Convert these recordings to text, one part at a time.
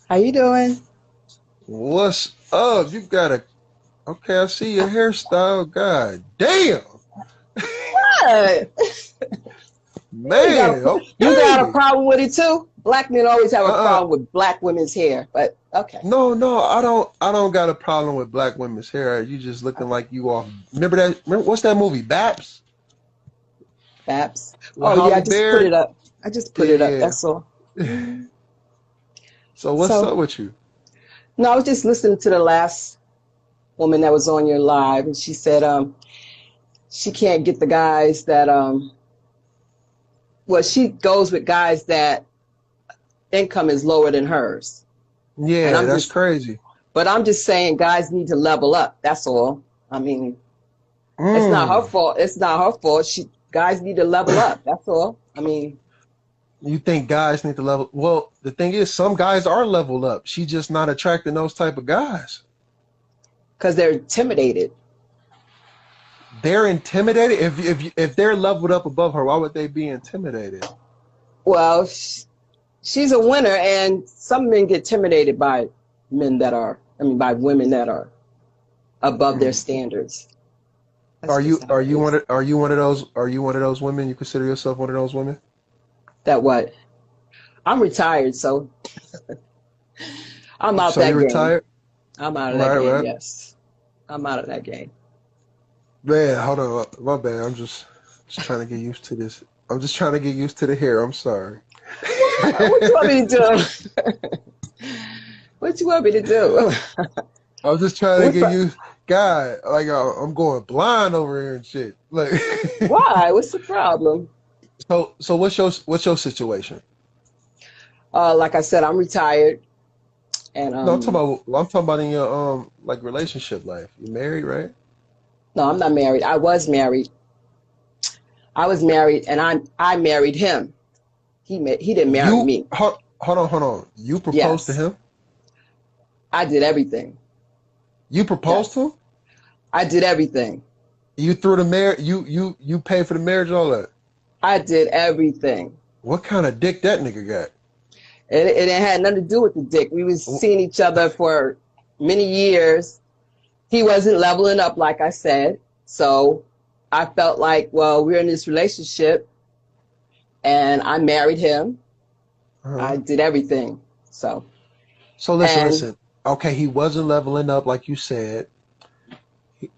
How you doing? What's up? You got a okay, I see your hairstyle. God damn. What? Man, You got a okay. problem with it too? Black men always have a Uh-uh. problem with black women's hair, but okay. No, I don't got a problem with black women's hair. You just looking Okay. like you off. Remember what's that movie? Baps? Babs. With Oh yeah, I Holly just put Berry? it up. I just put it up. Yeah, That's all. yeah. Mhm. So what's So up with you? no, I was just listening to the last woman that was on your live, and she said she can't get the guys that well, she goes with guys that income is lower than hers. And Yeah, I'm that's just crazy. but I'm just saying guys need to level up. That's all. I mean, it's not her Mm. fault. It's not her fault. She guys need to level up. That's all. I mean, You think guys need to level? Well, the thing is, some guys are leveled up. She's just not attracting those type of guys. because they're intimidated. They're intimidated. If they're leveled up above her, why would they be intimidated? Well, she's a winner, and some men get intimidated by men that are, I mean, by women that are above their Mm. standards. That's Are just you how are it you one is. of are you one of those are you one of those women? You consider yourself one of those women? That what? I'm retired, so I'm out So that you game. retired? I'm out of that Right, game. right. Yes, I'm out of that game. Man, hold on, my bad. I'm just trying to get used to this. I'm just trying to get used to the hair. I'm sorry. What? What you want me to do? What you want me to do? I'm just trying to What's get the, used. God, like I'm going blind over here and shit. Like, why? What's the problem? so what's your situation? Like I said, I'm retired, and No, I'm talking about in your like relationship life. You married, right? no, I'm not married. I was married. I was married, and I married him. He didn't marry You me. hold on. You proposed to Yes, him? I did everything. You proposed Yes, to him? I did everything. You threw the marriage you paid for the marriage, all that. I did everything. What kind of dick that nigga got? It had nothing to do with the dick. We was seeing each other for many years. He wasn't leveling up, like I said. So I felt like, well, we're in this relationship, and I married him. Uh-huh. I did everything. So, So listen, and listen. Okay, he wasn't leveling up like you said.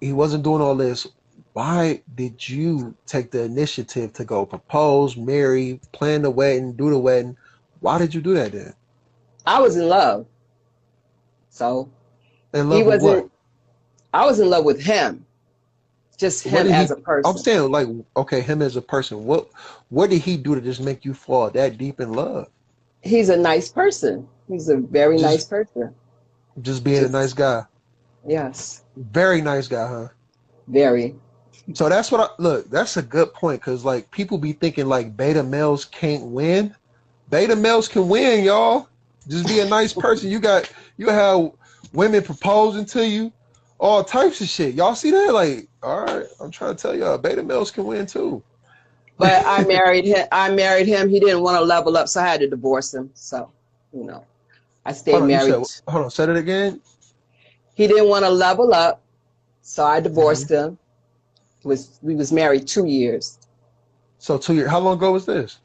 He wasn't doing all this. Why did you take the initiative to go propose, marry, plan the wedding, do the wedding? Why did you do that then? I was in love. So In he love with what? wasn't, I was in love with him, just What him did as he? a I'm person. saying like, okay, him as a person. What did he do to just make you fall that deep in love? He's a nice person. He's a very nice Just person. just being a nice Just, guy. yes, Very nice guy, huh? very. So that's what I look. That's a good point because like people be thinking like beta males can't win. Beta males can win, y'all. Just be a nice person. You have women proposing to you, all types of shit. Y'all see that? Like, all right, I'm trying to tell y'all, beta males can win too. But I married him. I married him. He didn't want to level up, so I had to divorce him. So, you know, I Hold stayed on, you said married. hold on, said it again. He didn't want to level up, so I Hmm. divorced him. We was married 2 years. So 2 years. How long ago was this?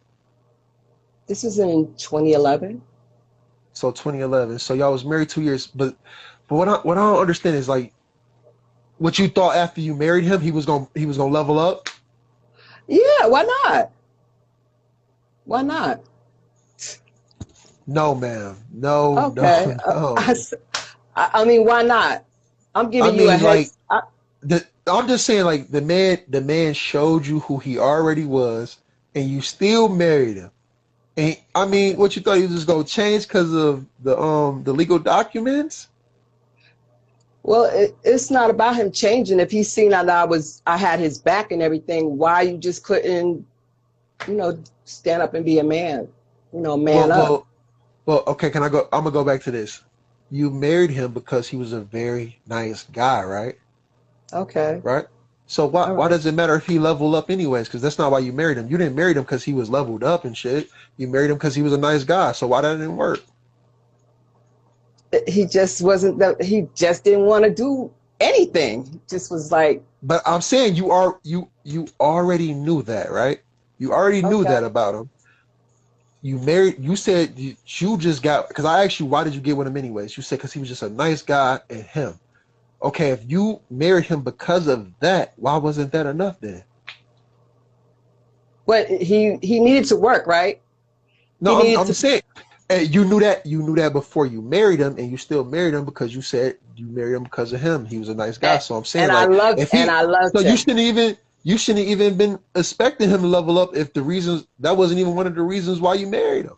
This was in 2011. So 2011. So y'all was married 2 years, but what I don't understand is like what you thought after you married him, he was gonna level up. Yeah, why not? Why not? No, ma'am. No, no, Okay. no. I mean, why not? I'm I giving you a mean, like heads. I, I'm just saying, like the man showed you who he already was, and you still married him. And I mean, what you thought he was just gonna change because of the legal documents? well, it's not about him changing. If he's seen that I had his back and everything, why you just couldn't, stand up and be a man, man Well, up. well, well. Okay, can I go? I'm gonna go back to this. You married him because he was a very nice guy, right? Okay. Right. So why All why right. does it matter if he leveled up anyways? Because that's not why you married him. You didn't marry him because he was leveled up and shit. You married him because he was a nice guy. So why that didn't work? he just wasn't he just didn't want to do anything. He just was like, But I'm saying you already knew that, right? You already knew okay. that about him. You married. You said you just got, because I asked you why did you get with him anyways. You said because he was just a nice guy and him. Okay, if you married him because of that, why wasn't that enough then? But he needed to work, right? He No, needed I'm to. saying you knew that before you married him, and you still married him because you said you married him because of him. He was a nice guy. And, So I'm saying and like if he, I so loved him. you shouldn't even been expecting him to level up if the reasons that wasn't even one of the reasons why you married him.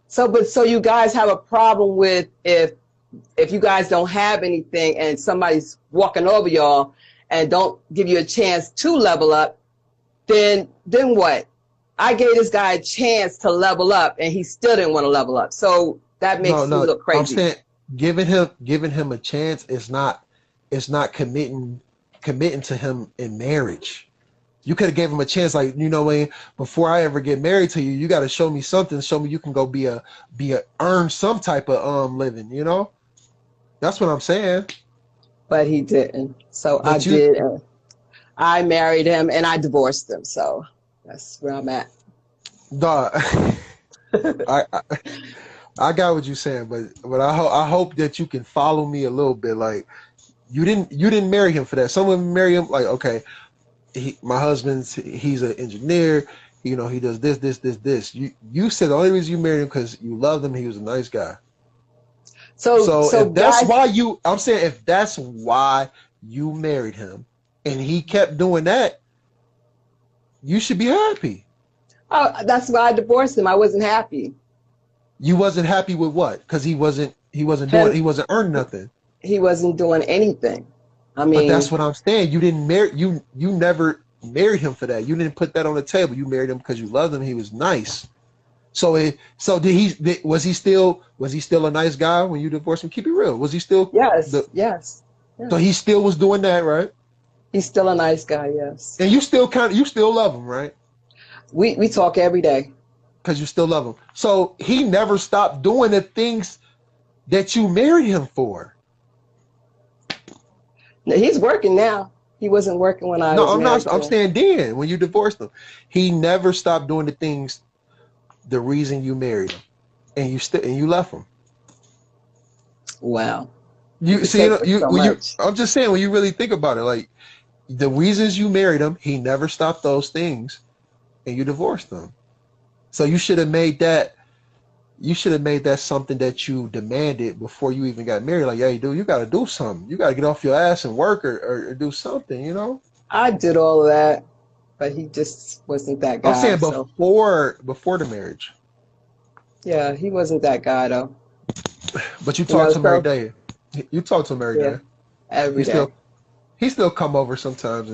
So you guys have a problem with if you guys don't have anything and somebody's walking over y'all and don't give you a chance to level up, then what? I gave this guy a chance to level up and he still didn't want to level up. So that No, makes me no, look I'm crazy. saying giving him a chance is not, it's not committing to him in marriage. You could have gave him a chance, like, you know, when before I ever get married to you, you got to show me something, show me you can go be a earn some type of living, you know. That's what I'm saying. But he didn't. So I But you, did. I married him and I divorced him. So that's where I'm at. dog, I, I I got what you're saying, but I hope that you can follow me a little bit. Like you didn't marry him for that. Some women marry him like, okay, my husband's he's an engineer. You know, he does this. You said the only reason you married him because you loved him. He was a nice guy. So So if that's guys, why I'm saying if that's why you married him, and he kept doing that, you should be happy. oh, that's why I divorced him. I wasn't happy. You wasn't happy with what? Because Him, he wasn't earning nothing. he wasn't doing anything. I But that's mean, what I'm saying. You didn't marry you never married him for that. You didn't put that on the table. You married him because you loved him. He was nice. So was he still a nice guy when you divorced him? Keep it real. Was he still the yes, yes, so yes. he still was doing that, right? He's still a nice guy. Yes, And you still love him, right? we talk every day. Because you still love him. So he never stopped doing the things that you married him for. He's working now. He wasn't working when I No, was I'm not. married to I'm him. saying then when you divorced him, he never stopped doing the things. The reason you married him, and you left him. Wow, you You could see, you know, take it so when you. much. I'm just saying when you really think about it, like the reasons you married him, he never stopped those things, and you divorced him. So you should have made that. You should have made that something that you demanded before you even got married. Like, hey, dude, you got to do something. You got to get off your ass and work or do something. You know. I did all of that, but he just wasn't that I'm guy. saying So before the marriage, yeah, he wasn't that guy though. but you You talk know, to him every so day. You talk to him every yeah, day. He every day. still he still come over sometimes,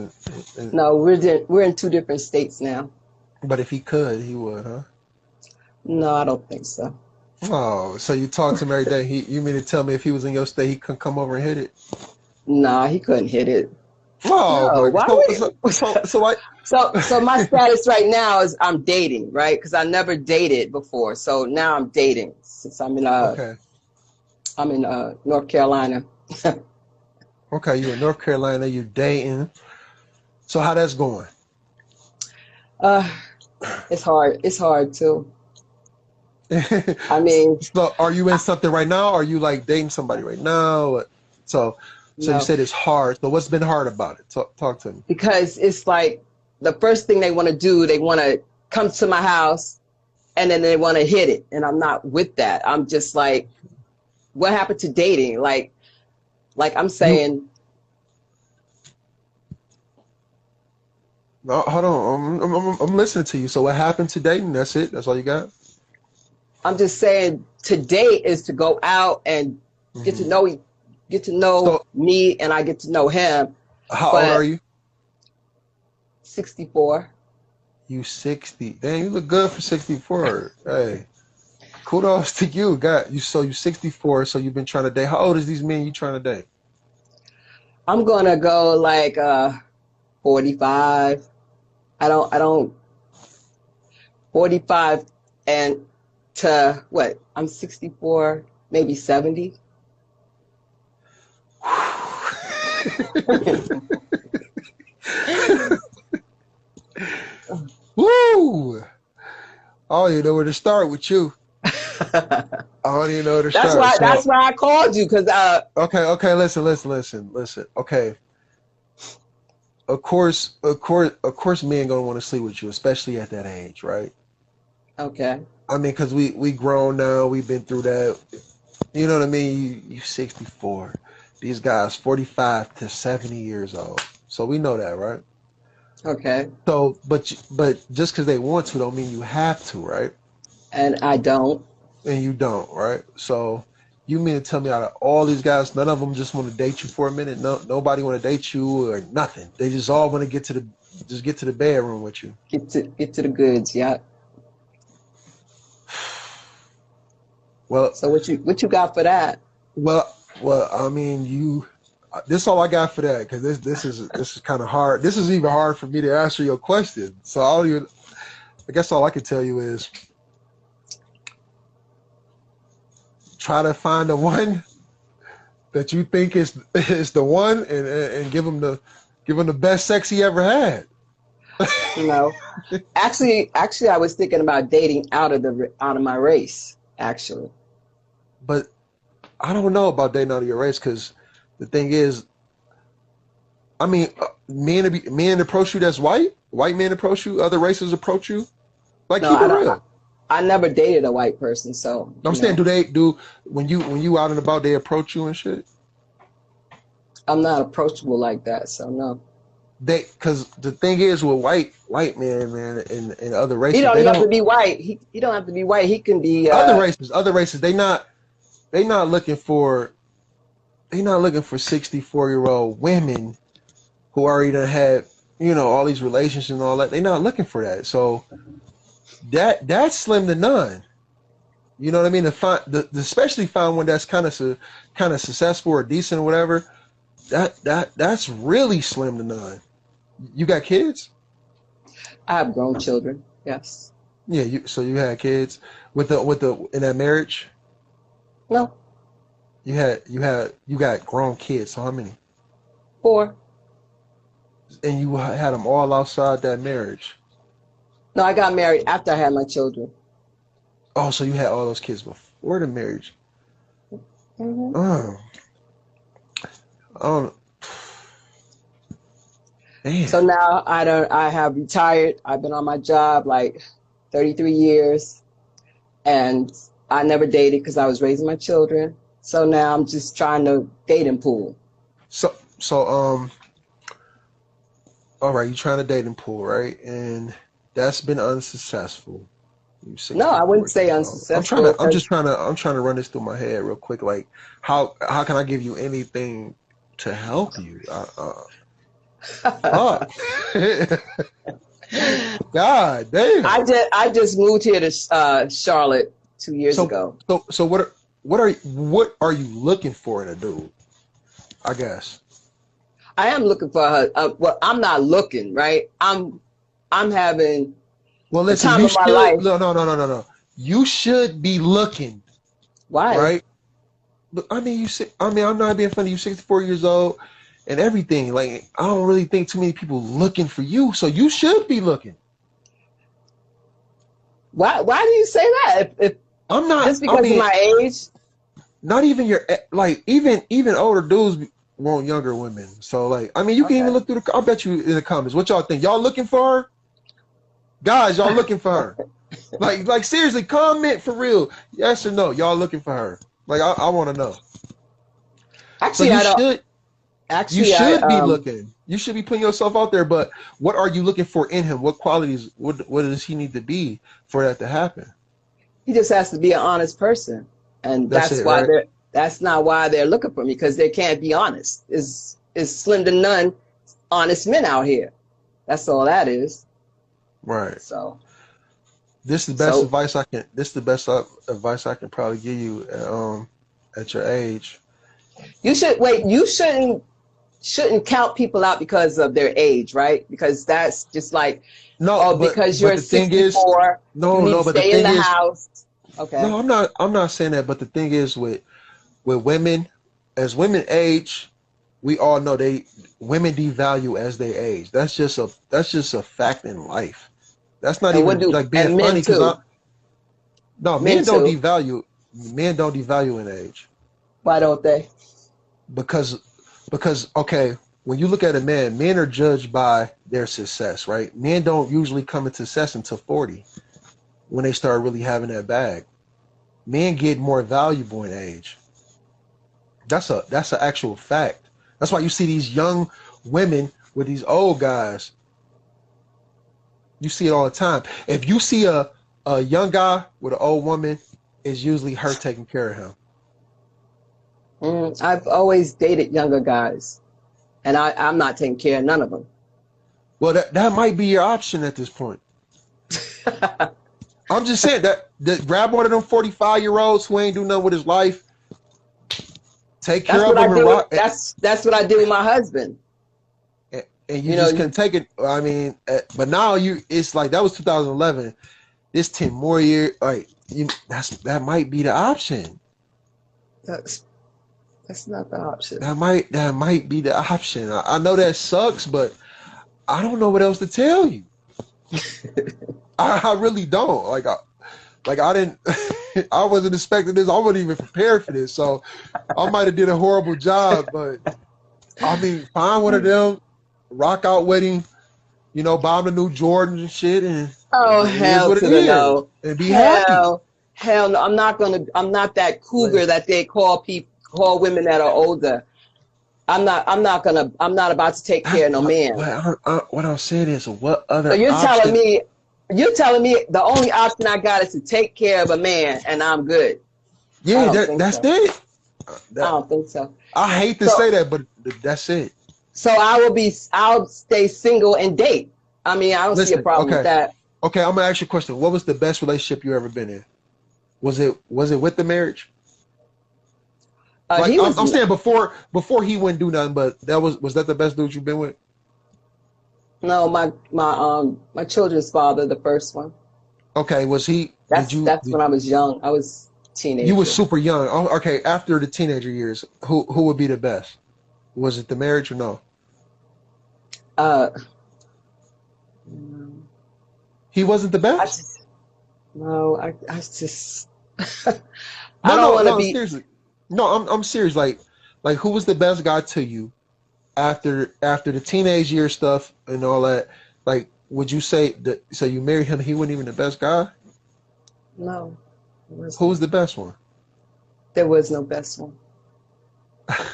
and No, we're in two different states now. but if he could, he would, huh? No, I don't think so. Oh, so you talk to him every day. You mean to tell me if he was in your state, he couldn't come over and hit it? Nah, he couldn't hit it. Oh, No, but why so I so my status right now is I'm dating, right? Because I never dated before. So now I'm dating since okay, I'm in North Carolina. okay. You in North Carolina, you dating. So how that's going? Uh, it's hard. It's hard too. I mean, So are you in something right now? Are you like dating somebody right now? So so you no, said it's hard. So what's been hard about it? Talk to me. because it's like the first thing they want to do, they want to come to my house and then they want to hit it, and I'm not with that. I'm just like, what happened to dating? Like I'm You saying, no, hold on. I'm listening to you. So what happened to dating? That's it. That's all you got. I'm just saying to date is to go out and get to Hmm. know get to know So me and I get to know him. how old are But you? 64. You 60. Damn, you look good for 64. Hey, kudos to you. Got you. So you 64. So you've been trying to date. How old is these men you trying to date? I'm gonna go like 45. I don't 45 and to what? I'm 64, maybe 70. Woo! I don't even know where to start with you. I don't even know where to start. That's why I called you, because okay, listen. Okay. Of course, men gonna want to sleep with you, especially at that age, right? okay. I mean, because we grown now, we've been through that. You know what I mean? You 64. These guys 45 to 70 years old. So we know that, right? Okay. So, but just because they want to don't mean you have to, right? And I don't. And you don't, right? So you mean to tell me out of all these guys, none of them just want to date you for a minute? No, nobody want to date you or nothing. They just all want to get to the bedroom with you. Get to the goods, yeah. Well, so what you got for that? Well, I mean, this is all I got for that, because this is kind of hard. This is even hard for me to answer your question. So I guess all I can tell you is try to find the one that you think is the one, and give him the best sex he ever had. You know, actually, I was thinking about dating out of my race, actually. But I don't know about dating out of your race, because the thing is, I mean, men approach you that's white men approach you, other races approach you. Like, No, keep it real. I never dated a white person, so I'm saying, do when you out and about, they approach you and shit? I'm not approachable like that, so no. Because the thing is with white men, man, and other races, He don't even have to be white. He don't have to be white. He can be other races. They not looking for 64-year-old women who already done had, all these relationships and all that. They're not looking for that. So that's slim to none. You know what I mean? Especially find one that's kind of successful or decent or whatever. That's really slim to none. You got kids? I have grown children. Yes. Yeah. So you had kids in that marriage? No. You got grown kids. So how many? 4. And you had them all outside that marriage? No, I got married after I had my children. Oh, so you had all those kids before the marriage? Mm-hmm. Oh, damn. So now I have retired. I've been on my job like 33 years, and I never dated because I was raising my children. So now I'm just trying to dating pool. So all right, you're trying to dating pool, right? And that's been unsuccessful. No, I wouldn't say unsuccessful. I'm trying to run this through my head real quick. Like, how can I give you anything to help you? God damn. I just moved here to Charlotte 2 years ago. So what are you looking for in a dude? I guess. I am looking for her. Well, I'm not looking, right? I'm having the time of my life. No. You should be looking. Why? Right? But I mean, I'm not being funny. You're 64 years old and everything. Like, I don't really think too many people looking for you. So you should be looking. Why do you say that? If I'm not, just because of my age? Not even even older dudes want younger women. So, like, I mean, you can even look through I'll bet you in the comments. What y'all think? Y'all looking for her? Guys, y'all looking for her? Like seriously, comment for real. Yes or no? Y'all looking for her? Like, I want to know. Actually, you should be looking. You should be putting yourself out there. But what are you looking for in him? What qualities? What does he need to be for that to happen? He just has to be an honest person, and that's why right? That's not why they're looking for me, because they can't be honest. It's slim to none honest men out here. That's all that is. Right. So this is the best advice I can. This is the best advice I can probably give you at your age. You shouldn't count people out because of their age, right? Because that's just like because you're 64. But stay in the house. Okay. No, I'm not saying that. But the thing is with women, as women age, we all know women devalue as they age. That's just a fact in life. That's not And what even do like being and men funny because too. no, Men too. men don't devalue in age Why don't they? because okay, when you look at a man, men are judged by their success, right? Men don't usually come into success until 40 when they start really having that bag. Men get more valuable in age. That's an actual fact. That's why you see these young women with these old guys. You see it all the time. If you see a young guy with an old woman, it's usually her taking care of him. I've always dated younger guys, and I'm not taking care of none of them. Well, that might be your option at this point. I'm just saying that grab one of them 45-year-olds who ain't do nothing with his life, take care of him and rock. That's what I did with my husband. And you just couldn't take it. I mean, but now it's like that was 2011. This 10 more years, like that might be the option. That's not the option. That might be the option. I know that sucks, but I don't know what else to tell you. I really don't. I didn't. I wasn't expecting this. I wasn't even prepared for this. So I might have did a horrible job. But I mean, find one of them, rock out with him, buy him the new Jordans and shit, and hell to the no, and be happy. Hell no, I'm not that cougar that they call women that are older. I'm not about to take care of no man. What I'm saying is, what other? So you're telling me the only option I got is to take care of a man, and I'm good. Yeah, that's it. I don't think so. I hate to say that, but that's it. So I'll stay single and date. I mean, I don't see a problem with that. Okay, I'm gonna ask you a question. What was the best relationship you ever been in? Was it with the marriage? I'm saying before he wouldn't do nothing, but was that the best dude you've been with? No, my children's father, the first one. Okay, was he? That's when I was young. I was teenager. You were super young. Oh, okay, after the teenager years, who would be the best? Was it the marriage or no? He wasn't the best? I just I don't want to be seriously. No, I'm serious. Like who was the best guy to you after the teenage year stuff and all that? Like, would you say that? So you married him? He wasn't even the best guy. No. Who was the best one? There was no best one.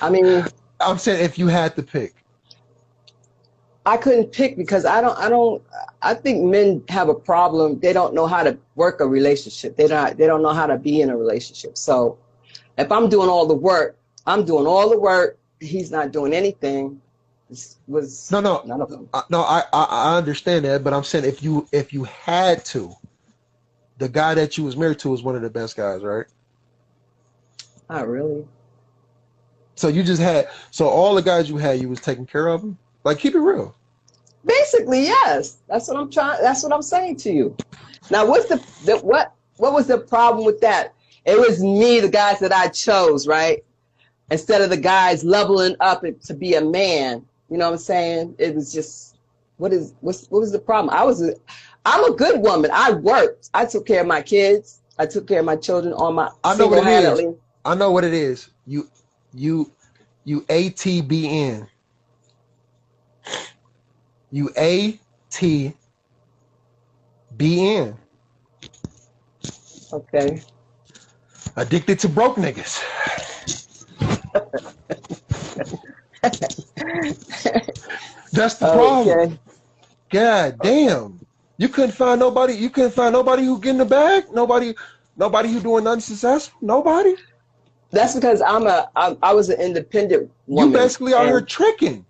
I mean, I'm saying if you had to pick. I couldn't pick because I think men have a problem. They don't know how to work a relationship. They don't know how to be in a relationship. So if I'm doing all the work, he's not doing anything. None of them. I understand that, but I'm saying if you had to, the guy that you was married to was one of the best guys, right? Not really. So all the guys you had, you was taking care of them? Like, keep it real. Basically, yes. That's what I'm saying to you. Now, what was the problem with that? It was me, the guys that I chose, right? Instead of the guys leveling up to be a man. You know what I'm saying? It was just, what was the problem? I'm a good woman. I worked. I took care of my kids. I took care of my children on my single-handedly. I know what it is. You ATBN. You ATBN. Okay. Addicted to broke niggas. That's the problem. Okay. God damn. You couldn't find nobody who get in the bag? Nobody who doing nothing successful? Nobody? That's because I was an independent woman. You basically out here tricking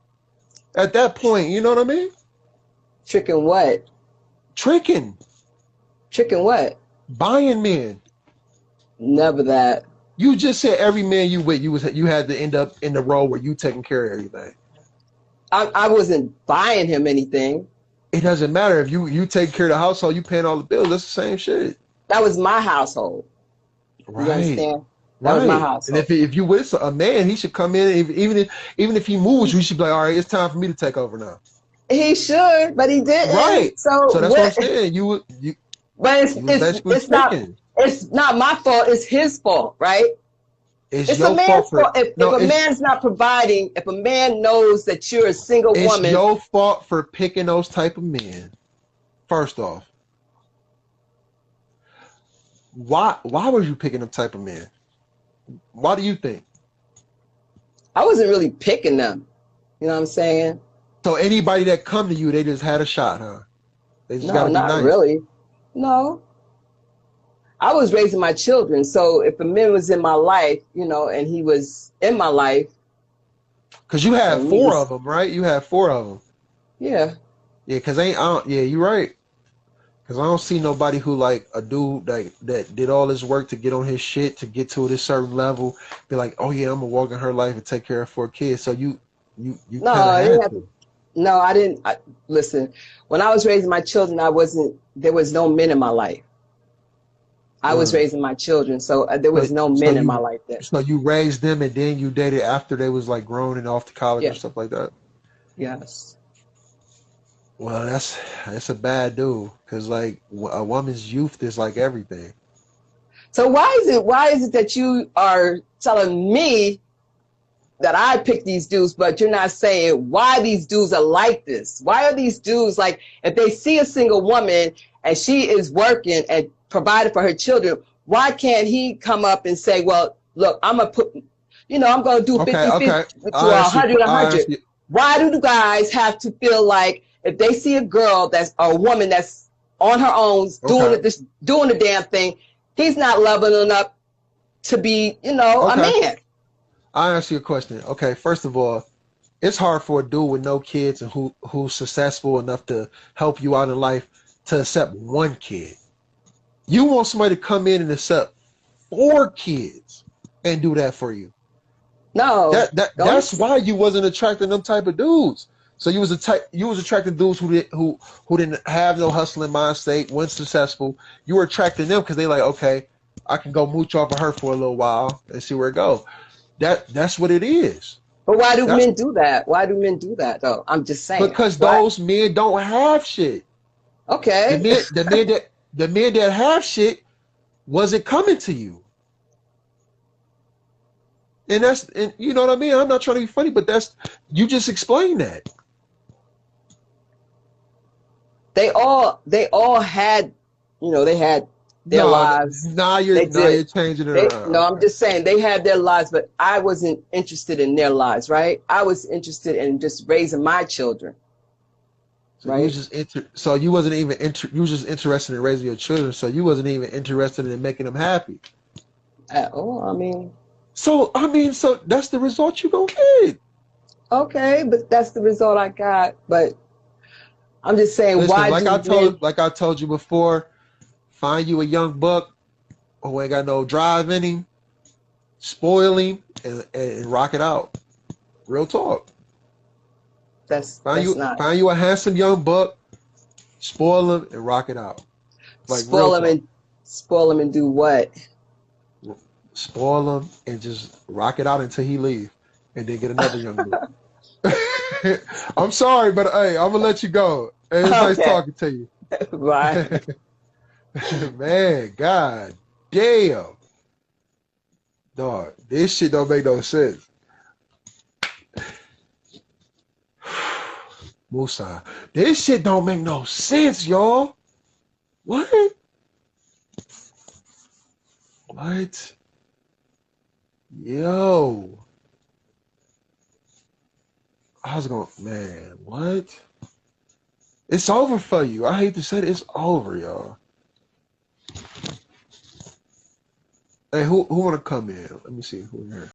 at that point, you know what I mean? Tricking what? Tricking what? Buying men. Never that. You just said every man you with, you had to end up in the role where you taking care of everything. I wasn't buying him anything. It doesn't matter if you take care of the household, you paying all the bills. That's the same shit. That was my household. Right. You understand? That was my Right. And household. if you with a man, he should come in. Even if he moves, you should be like, all right, it's time for me to take over now. He should, but he Right. didn't. So So that's what I'm what? saying. But You was basically picking. it's not my fault. It's his fault, right? It's It's a your fault man's for fault. If no. a man's not providing, if a man knows that you're a single It's woman, your fault for picking those type of men. First off, why were you picking them type of men? Why do you think? I wasn't really picking them. You know what I'm saying? So anybody that come to you, they just had a shot, huh? They just got No, to be not nice. really. No. I was raising my children. So if a man was in my life, you know, and he was in my life. Because you had And we four was, of them, right? You had four of them. yeah. Yeah, because yeah, you're right. Because I don't see nobody who like a dude that did all this work to get on his shit to get to this certain level. Be like, oh yeah, I'm gonna walk in her life and take care of 4 kids. So you No, kind of I didn't had have to. to. No, I didn't. Listen, when I was raising my children, there was no men in my life. I was Mm. raising my children. So there So was no so men in my you life then. so you raised them and then you dated after they was like grown and off to college or Yeah. stuff like that. Yes. Well, that's a bad dude because like a woman's youth is like everything. So why is it that you are telling me that I picked these dudes, but you're not saying why these dudes are like this? Why are these dudes like, if they see a single woman and she is working and providing for her children, why can't he come up and say, well, look, I'm going to put, you know, I'm going to do Okay, 50-50 okay. to 100, I ask 100. you. Why do the guys have to feel like if they see a girl that's a woman that's on her own doing Okay, it, doing the damn thing, he's not leveling up to be, you know, a okay. man? I ask you a question. Okay, first of all, it's hard for a dude with no kids and who's successful enough to help you out in life to accept 1 kid. You want somebody to come in and accept 4 kids and do that for you. No, don't. That's why you wasn't attracting them type of dudes. So you was attracting dudes who didn't have no hustling mind state, weren't successful. You were attracting them because they like, okay, I can go mooch off of her for a little while and see where it goes. That's what it is. But why do That's men do that? Why do men do that though? I'm just saying. because Why? those men don't have shit. The Okay. men the men that the men that have shit wasn't coming to you. And you know what I mean? I'm not trying to be funny, but you just explained that. They all had, you know, they had their No, lives. now They you're did. changing it No, around. I'm just saying they had their lives, but I wasn't interested in their lives, right? I was interested in just raising my children, So you was right? just so you wasn't even you was just interested in raising your children, so you wasn't even interested in making them happy. Oh, I mean, So I mean, so that's the result you gonna get. okay, but that's the result I got. But I'm just saying, Listen, why do men? like I told you before, find you a young buck who ain't got no drive in him, spoil him, and rock it out. Real talk. That's not. Find you a handsome young buck, spoil him and rock it out. Like real Spoil them talk. and spoil them and do what? Spoil him and just rock it out until he leave, and then get another young buck. I'm sorry, but hey, I'm gonna let you go. Hey, it's nice Okay. talking to you. Right. Man, god damn. Dog, this shit don't make no sense. Musa, this shit don't make no sense, y'all. What? What? Yo. I was going, man, what? It's over for you. I hate to say it, it's over, y'all. Hey, who wanna come in? Let me see who in here.